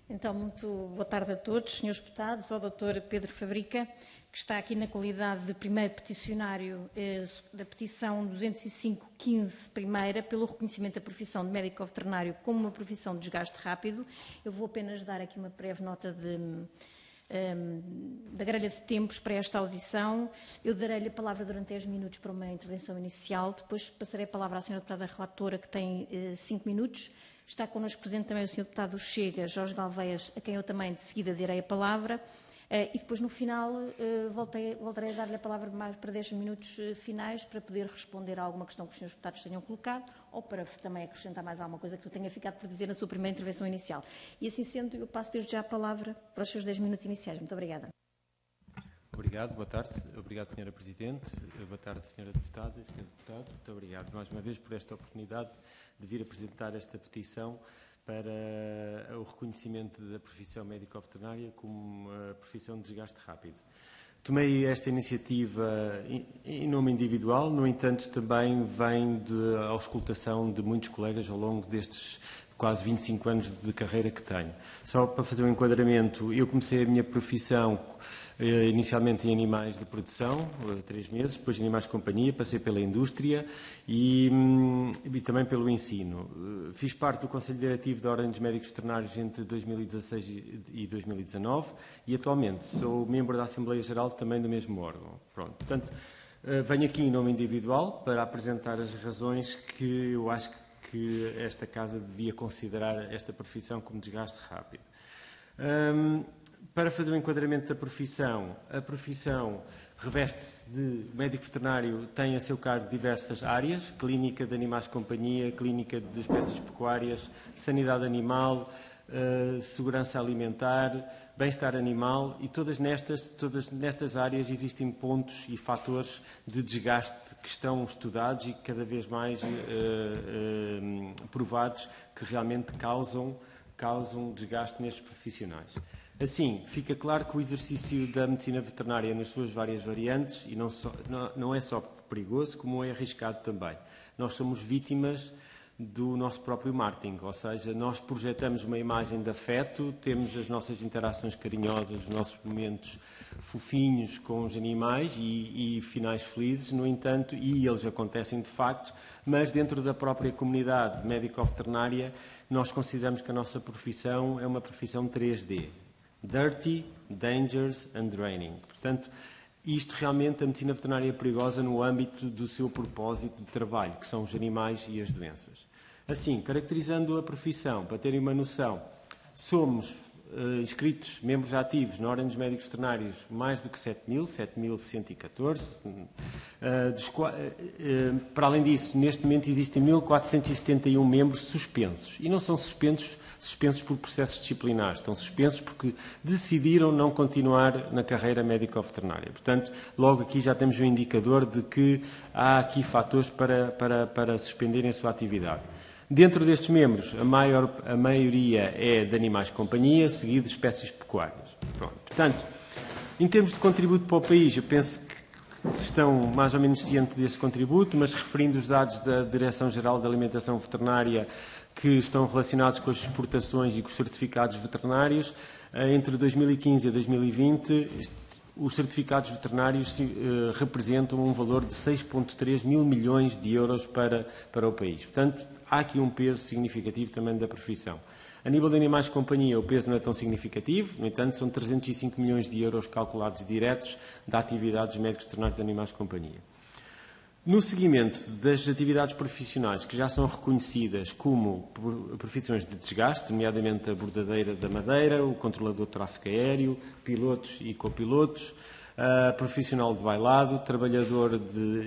Então, muito boa tarde a todos, senhores deputados, ao Dr. Pedro Fabrica, que está aqui na qualidade de primeiro peticionário da petição 205-15, primeira, pelo reconhecimento da profissão de médico veterinário como uma profissão de desgaste rápido. Eu vou apenas dar aqui uma breve nota da grelha de tempos para esta audição. Eu darei-lhe a palavra durante 10 minutos para uma intervenção inicial, depois passarei a palavra à senhora deputada relatora, que tem 5 minutos. Está connosco presente também o senhor deputado Chega, Jorge Galveias, a quem eu também de seguida direi a palavra, e depois no final voltarei a dar-lhe a palavra mais para 10 minutos finais para poder responder a alguma questão que os senhores deputados tenham colocado ou para também acrescentar mais alguma coisa que eu tenha ficado por dizer na sua primeira intervenção inicial. E assim sendo, eu passo desde já a palavra para os seus 10 minutos iniciais. Muito obrigada. Obrigado, boa tarde. Obrigado, Sra. Presidente. Boa tarde, Sra. Deputada e Sr. Deputado. Muito obrigado mais uma vez por esta oportunidade de vir apresentar esta petição para o reconhecimento da profissão médico-veterinária como uma profissão de desgaste rápido. Tomei esta iniciativa em nome individual, no entanto, também vem da auscultação de muitos colegas ao longo destes quase 25 anos de carreira que tenho. Só para fazer um enquadramento, eu comecei a minha profissão inicialmente em animais de produção, 3 meses, depois em animais de companhia, passei pela indústria e também pelo ensino. Fiz parte do Conselho Diretivo da Ordem dos Médicos Veterinários entre 2016 e 2019 e atualmente sou membro da Assembleia Geral também do mesmo órgão. Pronto. Portanto, venho aqui em nome individual para apresentar as razões que eu acho que esta Casa devia considerar esta profissão como desgaste rápido. Para fazer o enquadramento da profissão, a profissão reveste-se de médico veterinário, tem a seu cargo diversas áreas, clínica de animais de companhia, clínica de espécies pecuárias, sanidade animal, segurança alimentar, bem-estar animal e todas nestas áreas existem pontos e fatores de desgaste que estão estudados e cada vez mais provados que realmente causam desgaste nestes profissionais. Assim, fica claro que o exercício da medicina veterinária nas suas várias variantes e não é só perigoso, como é arriscado também. Nós somos vítimas do nosso próprio marketing, ou seja, nós projetamos uma imagem de afeto, temos as nossas interações carinhosas, os nossos momentos fofinhos com os animais e finais felizes, no entanto, e eles acontecem de facto, mas dentro da própria comunidade médico-veterinária nós consideramos que a nossa profissão é uma profissão 3D. Dirty, Dangerous and Draining. Portanto, isto realmente a medicina veterinária é perigosa no âmbito do seu propósito de trabalho, que são os animais e as doenças. Assim, caracterizando a profissão, para terem uma noção, somos inscritos, membros ativos na Ordem dos Médicos Veterinários, mais do que 7.114. Para além disso, neste momento existem 1.471 membros suspensos. E não são suspensos por processos disciplinares, estão suspensos porque decidiram não continuar na carreira médico-veterinária. Portanto, logo aqui já temos um indicador de que há aqui fatores para suspenderem a sua atividade. Dentro destes membros, a maioria é de animais de companhia, seguido de espécies pecuárias. Pronto. Portanto, em termos de contributo para o país, eu penso que estão mais ou menos cientes desse contributo, mas referindo os dados da Direção-Geral da Alimentação Veterinária que estão relacionados com as exportações e com os certificados veterinários, entre 2015 e 2020, os certificados veterinários representam um valor de 6,3 mil milhões de euros para o país. Portanto, há aqui um peso significativo também da profissão. A nível de animais de companhia, o peso não é tão significativo, no entanto, são 305 milhões de euros calculados diretos da atividade dos médicos veterinários de animais de companhia. No seguimento das atividades profissionais que já são reconhecidas como profissões de desgaste, nomeadamente a bordadeira da madeira, o controlador de tráfego aéreo, pilotos e copilotos, profissional de bailado, trabalhador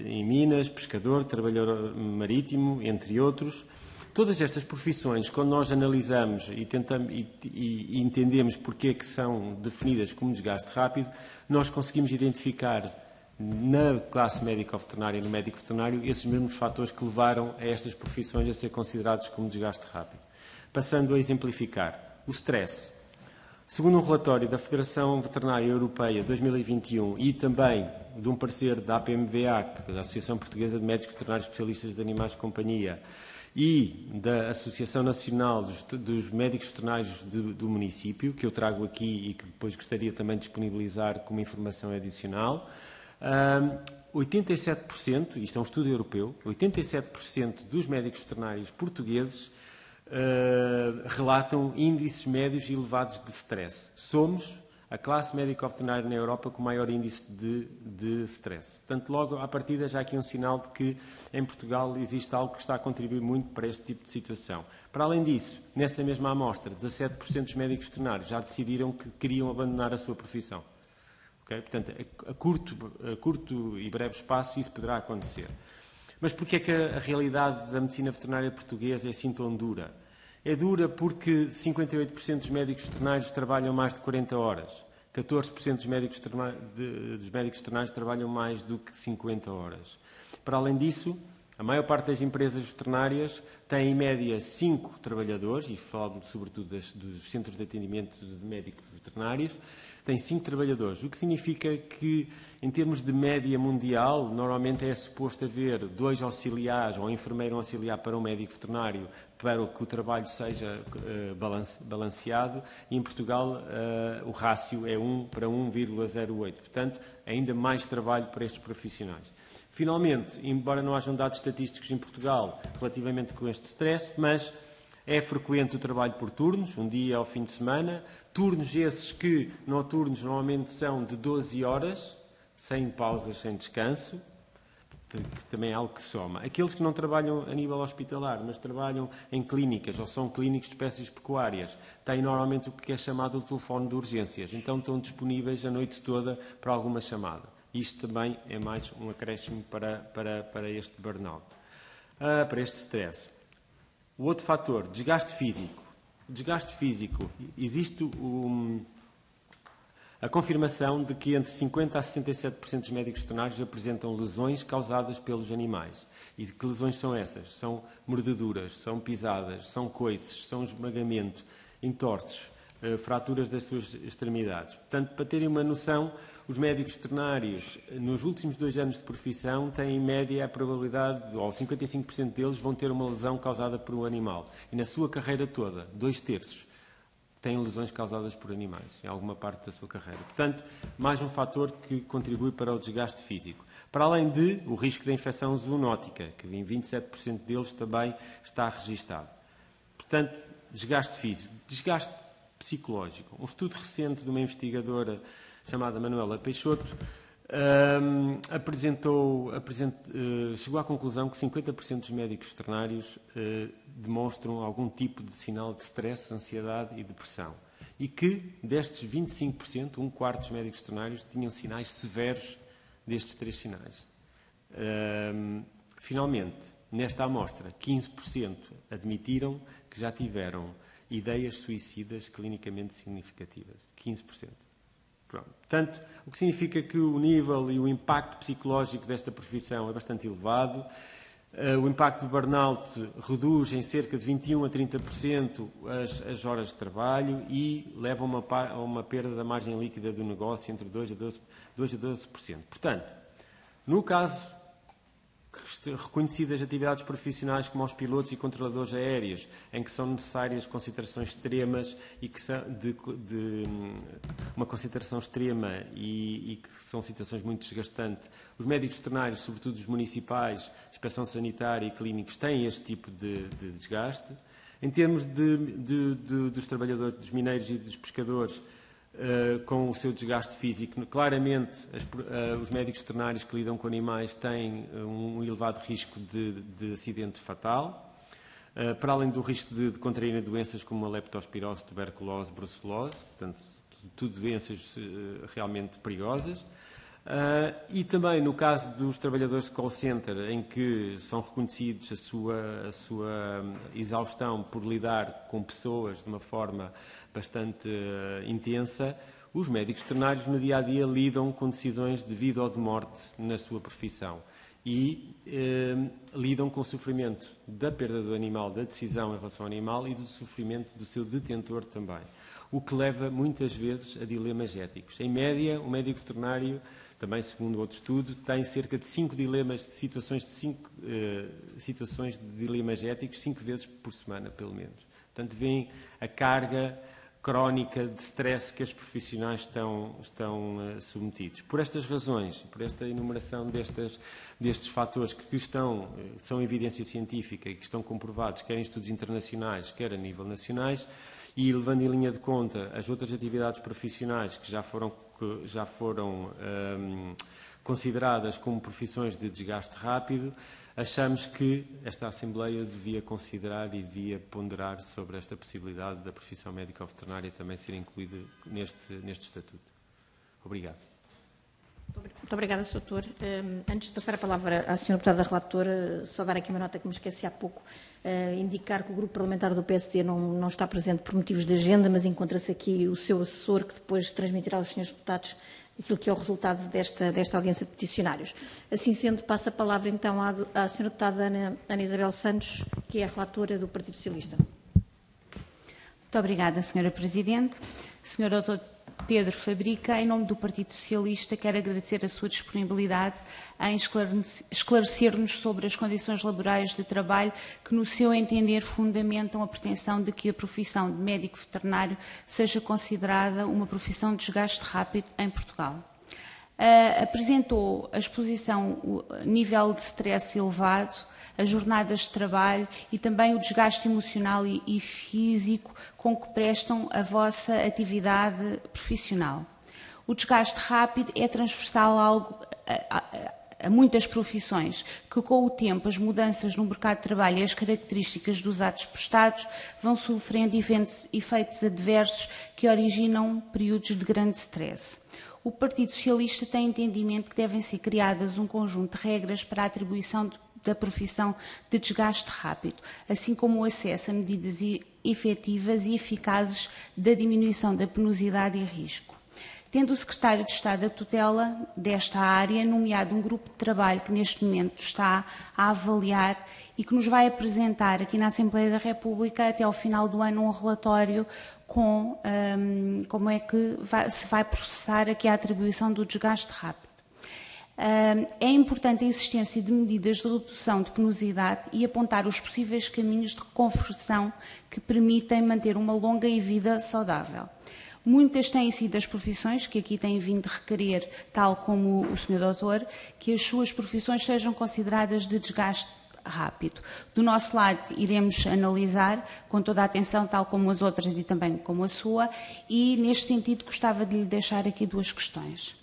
em minas, pescador, trabalhador marítimo, entre outros. Todas estas profissões, quando nós analisamos e entendemos porque é que são definidas como desgaste rápido, nós conseguimos identificar na classe médico-veterinária e no médico veterinário esses mesmos fatores que levaram a estas profissões a ser considerados como desgaste rápido. Passando a exemplificar, o stress. Segundo um relatório da Federação Veterinária Europeia 2021 e também de um parecer da APMVA, da Associação Portuguesa de Médicos Veterinários Especialistas de Animais de Companhia, e da Associação Nacional dos Médicos Veterinários do município, que eu trago aqui e que depois gostaria também de disponibilizar como informação adicional. 87%, isto é um estudo europeu, 87% dos médicos veterinários portugueses relatam índices médios e elevados de stress. Somos a classe médico-veterinária na Europa com o maior índice de stress. Portanto, logo à partida já há aqui um sinal de que em Portugal existe algo que está a contribuir muito para este tipo de situação. Para além disso, nessa mesma amostra, 17% dos médicos veterinários já decidiram que queriam abandonar a sua profissão. Okay? Portanto, a curto e breve espaço isso poderá acontecer. Mas porquê é que a realidade da medicina veterinária portuguesa é assim tão dura? É dura porque 58% dos médicos veterinários trabalham mais de 40 horas. 14% dos médicos veterinários trabalham mais do que 50 horas. Para além disso, a maior parte das empresas veterinárias tem em média 5 trabalhadores, e falo sobretudo dos centros de atendimento de médicos veterinários, tem 5 trabalhadores, o que significa que, em termos de média mundial, normalmente é suposto haver 2 auxiliares ou um enfermeiro auxiliar para um médico veterinário para que o trabalho seja balanceado, e em Portugal o rácio é 1 para 1,08. Portanto, ainda mais trabalho para estes profissionais. Finalmente, embora não hajam dados estatísticos em Portugal relativamente com este stress, mas é frequente o trabalho por turnos, um dia ao fim de semana, turnos esses que noturnos normalmente são de 12 horas, sem pausas, sem descanso, que também é algo que soma. Aqueles que não trabalham a nível hospitalar, mas trabalham em clínicas ou são clínicos de espécies pecuárias, têm normalmente o que é chamado o telefone de urgências, então estão disponíveis a noite toda para alguma chamada. Isto também é mais um acréscimo para este burnout, para este stress. O outro fator, desgaste físico. Desgaste físico. Existe a confirmação de que entre 50% a 67% dos médicos veterinários apresentam lesões causadas pelos animais. E que lesões são essas? São mordeduras, são pisadas, são coices, são esmagamento, entorces, fraturas das suas extremidades. Portanto, para terem uma noção, os médicos veterinários, nos últimos 2 anos de profissão, têm em média a probabilidade, ou 55% deles, vão ter uma lesão causada por um animal. E na sua carreira toda, 2/3 têm lesões causadas por animais, em alguma parte da sua carreira. Portanto, mais um fator que contribui para o desgaste físico. Para além de o risco da infecção zoonótica, que em 27% deles também está registado. Portanto, desgaste físico. Desgaste psicológico. Um estudo recente de uma investigadora chamada Manuela Peixoto chegou à conclusão que 50% dos médicos veterinários demonstram algum tipo de sinal de stress, ansiedade e depressão. E que, destes 25%, 1/4 dos médicos veterinários tinham sinais severos destes 3 sinais. Finalmente, nesta amostra, 15% admitiram que já tiveram ideias suicidas clinicamente significativas. 15%. Pronto. Portanto, o que significa que o nível e o impacto psicológico desta profissão é bastante elevado. O impacto do burnout reduz em cerca de 21% a 30% as horas de trabalho e leva a uma perda da margem líquida do negócio entre 2% a 12%. Portanto, no caso reconhecidas atividades profissionais como aos pilotos e controladores aéreos, em que são necessárias concentrações extremas e que são de uma concentração extrema e que são situações muito desgastantes. Os médicos veterinários, sobretudo os municipais, inspeção sanitária e clínicos, têm este tipo de desgaste. Em termos dos trabalhadores, dos mineiros e dos pescadores, com o seu desgaste físico, claramente os médicos veterinários que lidam com animais têm um elevado risco de acidente fatal, para além do risco de contraírem doenças como a leptospirose, tuberculose, brucelose, portanto, tudo doenças realmente perigosas. E também no caso dos trabalhadores de call center, em que são reconhecidos a sua exaustão por lidar com pessoas de uma forma bastante intensa, os médicos veterinários no dia-a-dia lidam com decisões de vida ou de morte na sua profissão e lidam com o sofrimento da perda do animal, da decisão em relação ao animal e do sofrimento do seu detentor também, o que leva muitas vezes a dilemas éticos. Em média, o médico veterinário também segundo outro estudo, tem cerca de 5 dilemas, situações de dilemas éticos 5 vezes por semana, pelo menos. Portanto, veem a carga crónica de stress que os profissionais estão submetidos. Por estas razões, por esta enumeração destes fatores que são evidência científica e que estão comprovados, quer em estudos internacionais, quer a nível nacionais, e levando em linha de conta as outras atividades profissionais que já foram consideradas como profissões de desgaste rápido, achamos que esta Assembleia devia considerar e devia ponderar sobre esta possibilidade da profissão médico-veterinária também ser incluída neste Estatuto. Obrigado. Muito obrigada, Sr. Doutor. Antes de passar a palavra à Sra. Deputada Relatora, só dar aqui uma nota que me esqueci há pouco, indicar que o Grupo Parlamentar do PSD não está presente por motivos de agenda, mas encontra-se aqui o seu assessor, que depois transmitirá aos Srs. Deputados aquilo que é o resultado desta audiência de peticionários. Assim sendo, passo a palavra então à Sra. Deputada Ana Isabel Santos, que é a relatora do Partido Socialista. Muito obrigada, Sra. Presidente. Sr. Dr. Pedro Fabrica, em nome do Partido Socialista, quero agradecer a sua disponibilidade em esclarecer-nos sobre as condições laborais de trabalho que, no seu entender, fundamentam a pretensão de que a profissão de médico veterinário seja considerada uma profissão de desgaste rápido em Portugal. Apresentou a exposição, o nível de stress elevado, as jornadas de trabalho e também o desgaste emocional e físico com que prestam a vossa atividade profissional. O desgaste rápido é transversal a muitas profissões, que com o tempo as mudanças no mercado de trabalho e as características dos atos prestados vão sofrendo efeitos adversos que originam períodos de grande stress. O Partido Socialista tem entendimento que devem ser criadas um conjunto de regras para a atribuição da profissão de desgaste rápido, assim como o acesso a medidas efetivas e eficazes da diminuição da penosidade e risco. Tendo o Secretário de Estado a tutela desta área nomeado um grupo de trabalho que neste momento está a avaliar e que nos vai apresentar aqui na Assembleia da República até ao final do ano um relatório com como é que se vai processar aqui a atribuição do desgaste rápido. É importante a existência de medidas de redução de penosidade e apontar os possíveis caminhos de reconversão que permitem manter uma longa e vida saudável. Muitas têm sido as profissões que aqui têm vindo requerer, tal como o Sr. Doutor, que as suas profissões sejam consideradas de desgaste rápido. Do nosso lado, iremos analisar com toda a atenção, tal como as outras e também como a sua, e neste sentido gostava de lhe deixar aqui duas questões.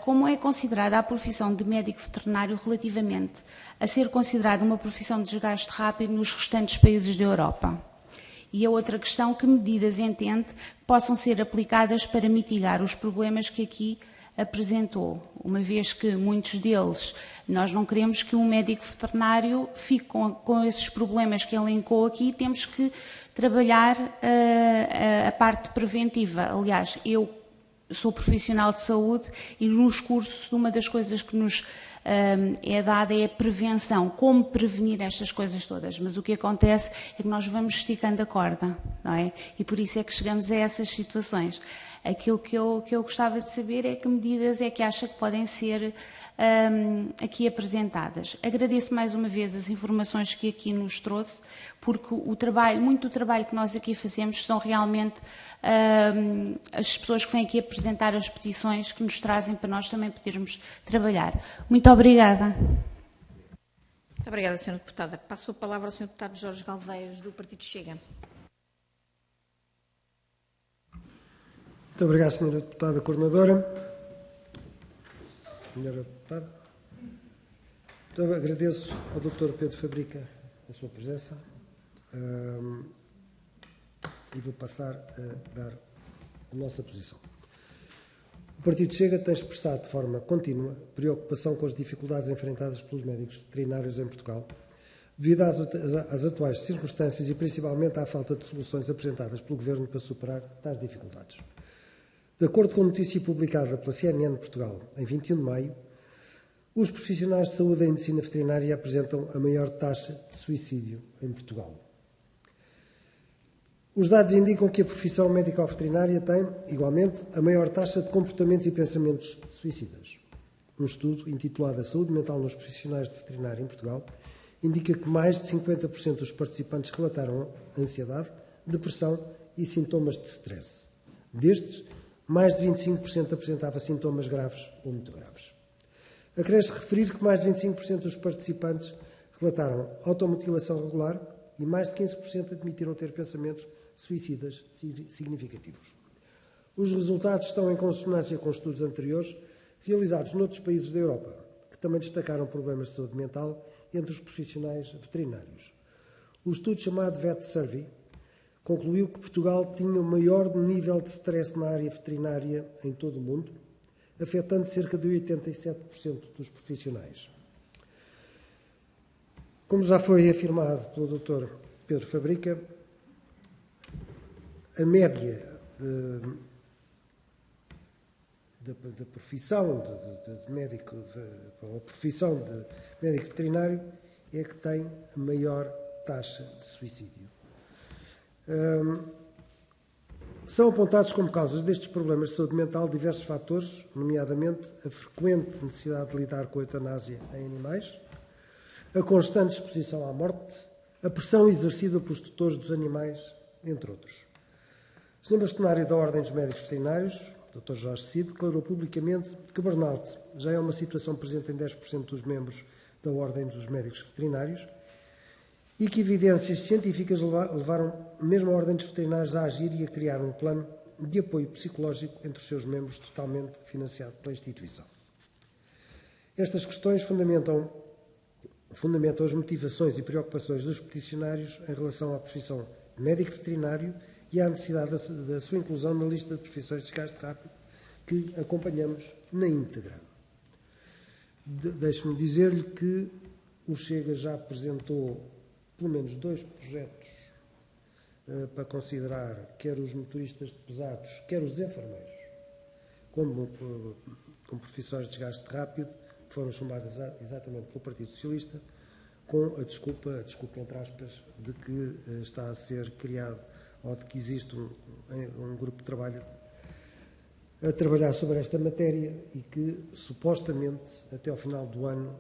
Como é considerada a profissão de médico veterinário relativamente a ser considerada uma profissão de desgaste rápido nos restantes países da Europa? E a outra questão, que medidas entende que possam ser aplicadas para mitigar os problemas que aqui apresentou, uma vez que muitos deles, nós não queremos que um médico veterinário fique com esses problemas que elencou aqui, temos que trabalhar a parte preventiva. Aliás, eu sou profissional de saúde e nos cursos uma das coisas que nos é dada é a prevenção, como prevenir estas coisas todas. Mas o que acontece é que nós vamos esticando a corda, não é? E por isso é que chegamos a essas situações. Aquilo que eu gostava de saber é que medidas é que acha que podem ser aqui apresentadas. Agradeço mais uma vez as informações que aqui nos trouxe, porque muito do trabalho que nós aqui fazemos são realmente as pessoas que vêm aqui apresentar as petições que nos trazem para nós também podermos trabalhar. Muito obrigada. Muito obrigada, Sra. Deputada. Passo a palavra ao Sr. Deputado Jorge Galveias, do Partido Chega. Muito obrigado, Sra. Deputada Coordenadora. Senhora Deputada, então, agradeço ao Dr. Pedro Fabrica a sua presença e vou passar a dar a nossa posição. O Partido Chega tem expressado de forma contínua preocupação com as dificuldades enfrentadas pelos médicos veterinários em Portugal, devido às atuais circunstâncias e principalmente à falta de soluções apresentadas pelo Governo para superar tais dificuldades. De acordo com a notícia publicada pela CNN Portugal, em 21 de maio, os profissionais de saúde em medicina veterinária apresentam a maior taxa de suicídio em Portugal. Os dados indicam que a profissão médico-veterinária tem, igualmente, a maior taxa de comportamentos e pensamentos suicidas. Um estudo intitulado A Saúde Mental nos Profissionais de Veterinária em Portugal indica que mais de 50% dos participantes relataram ansiedade, depressão e sintomas de stress. Destes, mais de 25% apresentava sintomas graves ou muito graves. Acresce referir que mais de 25% dos participantes relataram automutilação regular e mais de 15% admitiram ter pensamentos suicidas significativos. Os resultados estão em consonância com estudos anteriores realizados noutros países da Europa, que também destacaram problemas de saúde mental entre os profissionais veterinários. O estudo chamado Vet Survey concluiu que Portugal tinha o maior nível de stress na área veterinária em todo o mundo, afetando cerca de 87% dos profissionais. Como já foi afirmado pelo Dr. Pedro Fabrica, a média da profissão de médico, a profissão de médico veterinário é que tem a maior taxa de suicídio. São apontados como causas destes problemas de saúde mental diversos fatores, nomeadamente a frequente necessidade de lidar com a eutanásia em animais, a constante exposição à morte, a pressão exercida pelos tutores dos animais, entre outros. O Sr. Bastonário da Ordem dos Médicos Veterinários, Dr. Jorge Cid, declarou publicamente que burnout já é uma situação presente em 10% dos membros da Ordem dos Médicos Veterinários e que evidências científicas levaram mesmo a Ordem dos Veterinários a agir e a criar um plano de apoio psicológico entre os seus membros, totalmente financiado pela instituição. Estas questões fundamentam as motivações e preocupações dos peticionários em relação à profissão de médico veterinário e à necessidade da sua inclusão na lista de profissões de desgaste rápido que acompanhamos na íntegra. Deixe-me dizer-lhe que o Chega já apresentou pelo menos 2 projetos para considerar quer os motoristas de pesados, quer os enfermeiros, como profissões de desgaste rápido, que foram chamadas exatamente pelo Partido Socialista, com a desculpa entre aspas, de que está a ser criado ou de que existe um grupo de trabalho a trabalhar sobre esta matéria e que, supostamente, até ao final do ano,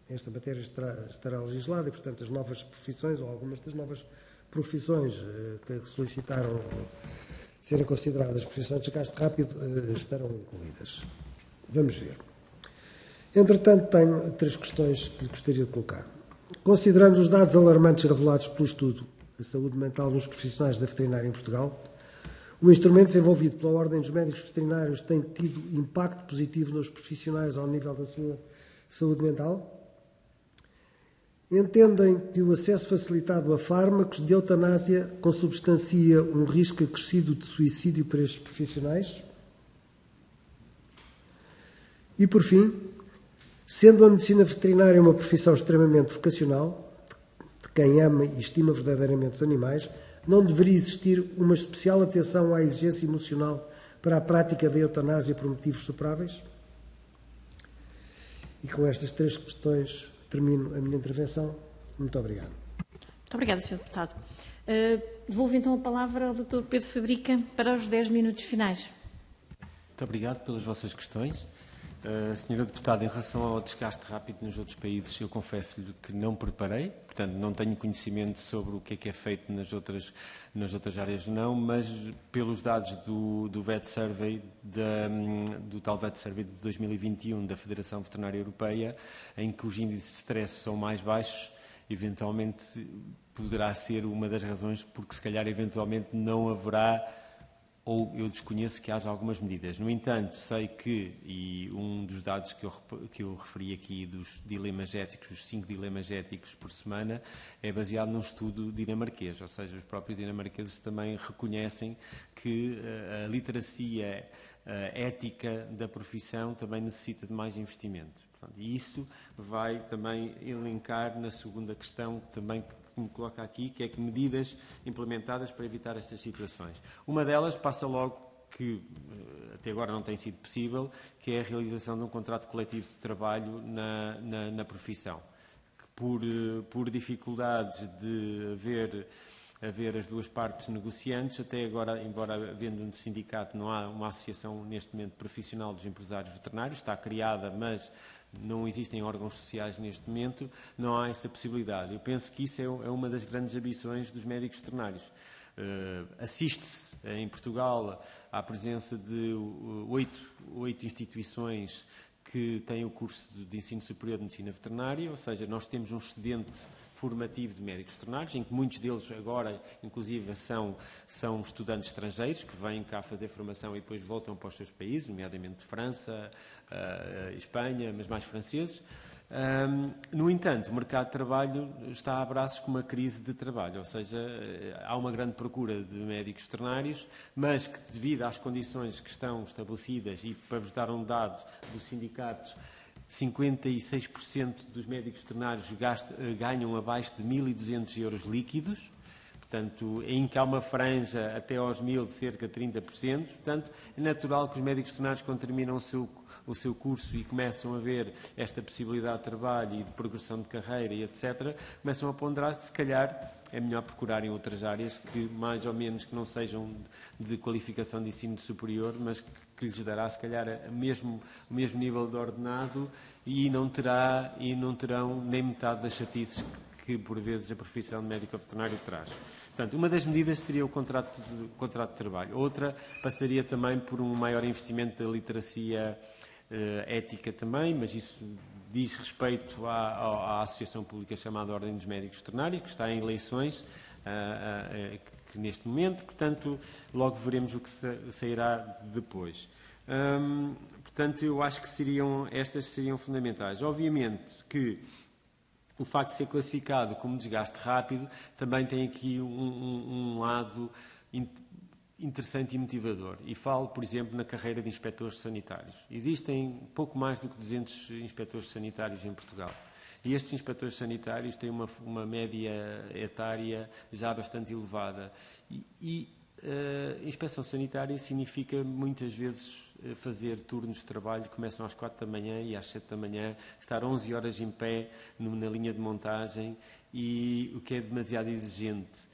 esta matéria estará legislada e, portanto, as novas profissões, ou algumas das novas profissões que solicitaram serem consideradas profissões de desgaste rápido, estarão incluídas. Vamos ver. Entretanto, tenho 3 questões que lhe gostaria de colocar. Considerando os dados alarmantes revelados pelo estudo A Saúde Mental nos Profissionais da Veterinária em Portugal, o instrumento desenvolvido pela Ordem dos Médicos Veterinários tem tido impacto positivo nos profissionais ao nível da sua saúde mental? Entendem que o acesso facilitado a fármacos de eutanásia consubstancia um risco acrescido de suicídio para estes profissionais? E, por fim, sendo a medicina veterinária uma profissão extremamente vocacional, de quem ama e estima verdadeiramente os animais, não deveria existir uma especial atenção à exigência emocional para a prática da eutanásia por motivos superáveis? E com estas 3 questões termino a minha intervenção. Muito obrigado. Muito obrigada, Sr. Deputado. Devolvo então a palavra ao Dr. Pedro Fabrica para os 10 minutos finais. Muito obrigado pelas vossas questões. Senhora Deputada, em relação ao desgaste rápido nos outros países, eu confesso-lhe que não preparei, portanto não tenho conhecimento sobre o que é feito nas outras áreas, não, mas pelos dados do Vet Survey, do tal Vet Survey de 2021 da Federação Veterinária Europeia, em que os índices de stress são mais baixos, eventualmente poderá ser uma das razões porque se calhar eventualmente não haverá, ou eu desconheço que haja algumas medidas. No entanto, sei que, e um dos dados que eu referi aqui dos dilemas éticos, os 5 dilemas éticos por semana, é baseado num estudo dinamarquês, ou seja, os próprios dinamarqueses também reconhecem que a literacia ética da profissão também necessita de mais investimento. Portanto, e isso vai também elencar na segunda questão também que me coloca aqui, que é que medidas implementadas para evitar estas situações. Uma delas passa logo, que até agora não tem sido possível, que é a realização de um contrato coletivo de trabalho na profissão. Que por dificuldades de haver haver as duas partes negociantes. Até agora, embora havendo um sindicato, não há uma associação neste momento profissional dos empresários veterinários, está criada, mas não existem órgãos sociais neste momento, não há essa possibilidade. Eu penso que isso é uma das grandes ambições dos médicos veterinários. Assiste-se em Portugal à presença de 8 instituições que têm o curso de ensino superior de medicina veterinária, ou seja, nós temos um excedente formativo de médicos veterinários, em que muitos deles agora, inclusive, são estudantes estrangeiros que vêm cá fazer formação e depois voltam para os seus países, nomeadamente França, Espanha, mas mais franceses. No entanto, o mercado de trabalho está a braços com uma crise de trabalho, ou seja, há uma grande procura de médicos veterinários, mas que, devido às condições que estão estabelecidas, e para vos dar um dado do sindicato, 56% dos médicos veterinários ganham abaixo de 1.200 euros líquidos, portanto, em que há uma franja até aos 1.000 de cerca de 30%, portanto, é natural que os médicos veterinários, quando terminam o seu curso e começam a ver esta possibilidade de trabalho e de progressão de carreira e etc., começam a ponderar que, se calhar, é melhor procurarem outras áreas que, mais ou menos, que não sejam de qualificação de ensino superior, mas que lhes dará, se calhar, o mesmo nível de ordenado e não terão nem metade das chatices que, por vezes, a profissão de médico veterinário traz. Portanto, uma das medidas seria o contrato de trabalho. Outra passaria também por um maior investimento da literacia ética também, mas isso diz respeito à associação pública chamada Ordem dos Médicos Veterinários, que está em eleições que neste momento, portanto, logo veremos o que sairá depois. Portanto, eu acho que estas seriam fundamentais. Obviamente que o facto de ser classificado como desgaste rápido também tem aqui um lado interessante e motivador. E falo, por exemplo, na carreira de inspectores sanitários. Existem pouco mais do que 200 inspectores sanitários em Portugal. E estes inspectores sanitários têm uma média etária já bastante elevada. Inspeção sanitária significa, muitas vezes, fazer turnos de trabalho, começam às 4 da manhã e às 7 da manhã, estar 11 horas em pé na linha de montagem, e o que é demasiado exigente.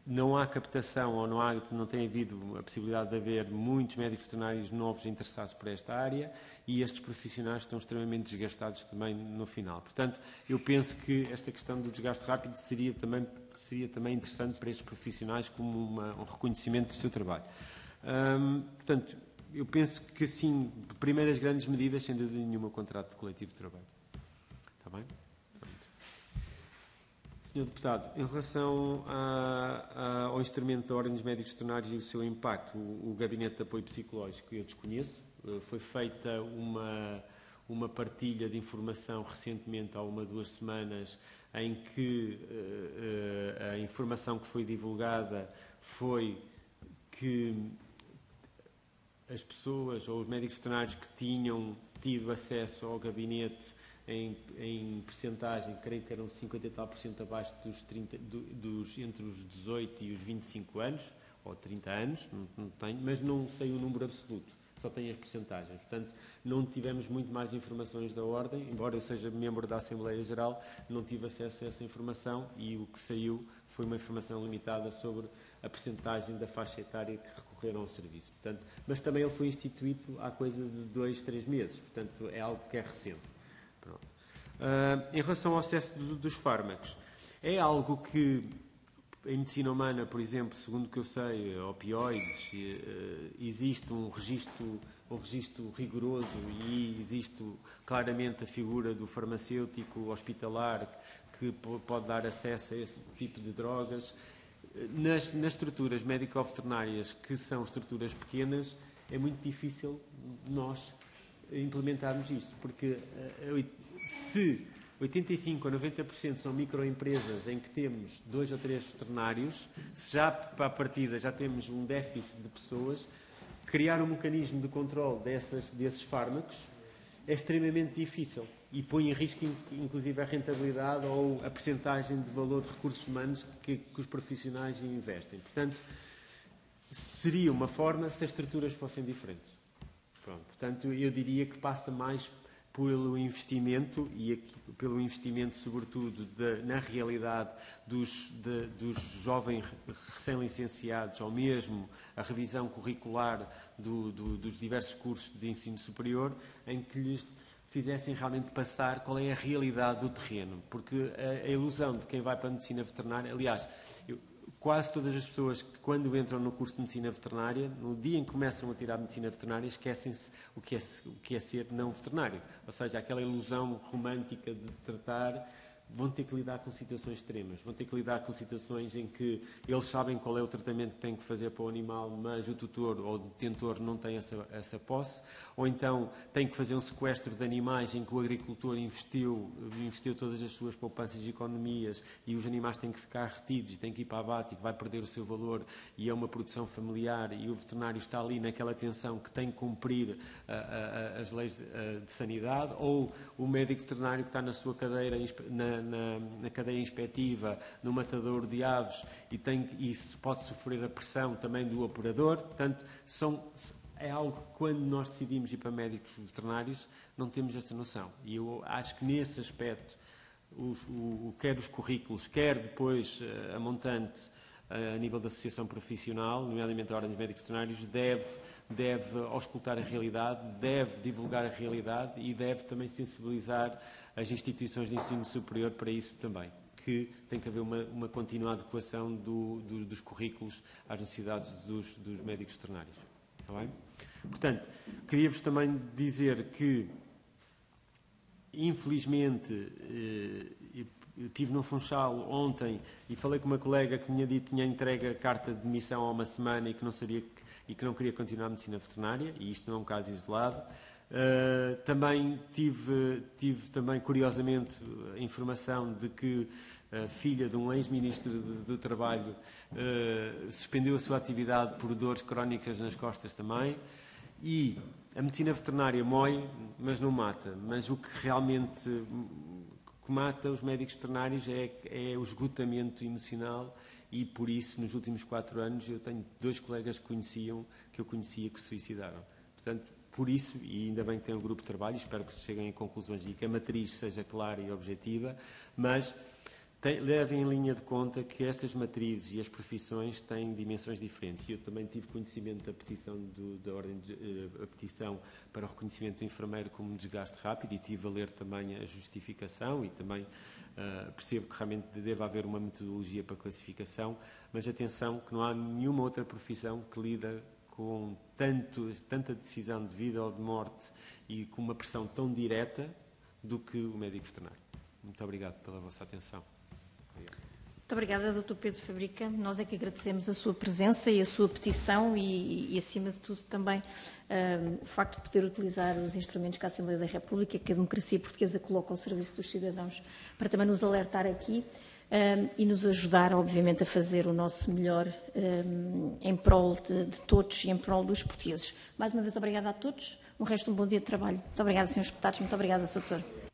Não há captação, ou não tem havido a possibilidade de haver muitos médicos veterinários novos interessados por esta área, e estes profissionais estão extremamente desgastados também no final. Portanto, eu penso que esta questão do desgaste rápido seria também interessante para estes profissionais como um reconhecimento do seu trabalho. Portanto, eu penso que, assim, primeiras grandes medidas, sem dúvida nenhuma, o contrato coletivo de trabalho. Está bem? Sr. Deputado, em relação ao instrumento da Ordem dos Médicos Veterinários e o seu impacto, o Gabinete de Apoio Psicológico, eu desconheço. Foi feita uma partilha de informação recentemente, há 1 ou 2 semanas, em que a informação que foi divulgada foi que as pessoas ou os médicos veterinários que tinham tido acesso ao gabinete em percentagem, creio que eram 50 e tal % abaixo entre os 18 e os 25 anos, ou 30 anos, não tenho, mas não sei o número absoluto, só tenho as percentagens. Portanto, não tivemos muito mais informações da Ordem, embora eu seja membro da Assembleia Geral, não tive acesso a essa informação, e o que saiu foi uma informação limitada sobre a percentagem da faixa etária que recorreram ao serviço. Portanto, mas também ele foi instituído há coisa de 2, 3 meses, portanto é algo que é recente. Pronto. Em relação ao acesso dos fármacos, é algo que em medicina humana, por exemplo, segundo o que eu sei, opioides, existe um registro rigoroso, e existe claramente a figura do farmacêutico hospitalar que pode dar acesso a esse tipo de drogas. Nas estruturas médico-veterinárias, que são estruturas pequenas, é muito difícil nós implementarmos isto, porque se 85% a 90% são microempresas em que temos 2 ou 3 veterinários, se já para a partida já temos um déficit de pessoas, criar um mecanismo de controle desses fármacos é extremamente difícil e põe em risco, inclusive, a rentabilidade ou a percentagem de valor de recursos humanos que os profissionais investem. Portanto, seria uma forma se as estruturas fossem diferentes. Pronto. Portanto, eu diria que passa mais pelo investimento, e aqui, pelo investimento sobretudo na realidade dos jovens recém-licenciados, ou mesmo a revisão curricular dos diversos cursos de ensino superior, em que lhes fizessem realmente passar qual é a realidade do terreno. Porque a ilusão de quem vai para a medicina veterinária, aliás, quase todas as pessoas que, quando entram no curso de medicina veterinária, no dia em que começam a tirar medicina veterinária, esquecem-se o que é ser não veterinário. Ou seja, aquela ilusão romântica de tratar, vão ter que lidar com situações extremas, vão ter que lidar com situações em que eles sabem qual é o tratamento que têm que fazer para o animal, mas o tutor ou o detentor não tem essa posse, ou então tem que fazer um sequestro de animais em que o agricultor investiu todas as suas poupanças e economias, e os animais têm que ficar retidos, têm que ir para abate e vai perder o seu valor, e é uma produção familiar, e o veterinário está ali naquela tensão que tem que cumprir as leis de sanidade, ou o médico veterinário que está na sua cadeira, na cadeia inspectiva, no matador de aves, e isso pode sofrer a pressão também do operador. Portanto, é algo que, quando nós decidimos ir para médicos veterinários, não temos essa noção. E eu acho que, nesse aspecto, quer os currículos, quer depois a montante, a nível da associação profissional, nomeadamente a Ordem dos Médicos Veterinários, deve auscultar a realidade, deve divulgar a realidade e deve também sensibilizar as instituições de ensino superior para isso também, que tem que haver uma contínua adequação dos currículos às necessidades dos médicos veterinários. Está bem? Portanto, queria-vos também dizer que, infelizmente, eu estive no Funchal ontem e falei com uma colega que tinha dito que tinha entregue a carta de demissão há uma semana e que não sabia e que não queria continuar a medicina veterinária, e isto não é um caso isolado. Também tive também, curiosamente, a informação de que a filha de um ex-ministro do Trabalho suspendeu a sua atividade por dores crónicas nas costas também. E a medicina veterinária mói, mas não mata. Mas o que realmente mata os médicos veterinários é o esgotamento emocional, e por isso, nos últimos 4 anos, eu tenho 2 colegas que eu conhecia que se suicidaram. Portanto, por isso, e ainda bem que tem um grupo de trabalho, espero que se cheguem a conclusões e que a matriz seja clara e objetiva, mas levem em linha de conta que estas matrizes e as profissões têm dimensões diferentes. Eu também tive conhecimento da petição da Ordem a petição para o reconhecimento do enfermeiro como desgaste rápido, e tive a ler também a justificação, e também percebo que realmente deve haver uma metodologia para classificação, mas atenção que não há nenhuma outra profissão que lida com tanta decisão de vida ou de morte e com uma pressão tão direta do que o médico veterinário. Muito obrigado pela vossa atenção. Muito obrigada, Dr. Pedro Fabrica. Nós é que agradecemos a sua presença e a sua petição e acima de tudo, também o facto de poder utilizar os instrumentos que a Assembleia da República, que a democracia portuguesa coloca ao serviço dos cidadãos, para também nos alertar aqui e nos ajudar, obviamente, a fazer o nosso melhor em prol de todos e em prol dos portugueses. Mais uma vez, obrigada a todos. Um resto de um bom dia de trabalho. Muito obrigada, Srs. Deputados. Muito obrigada, Sr. Doutor.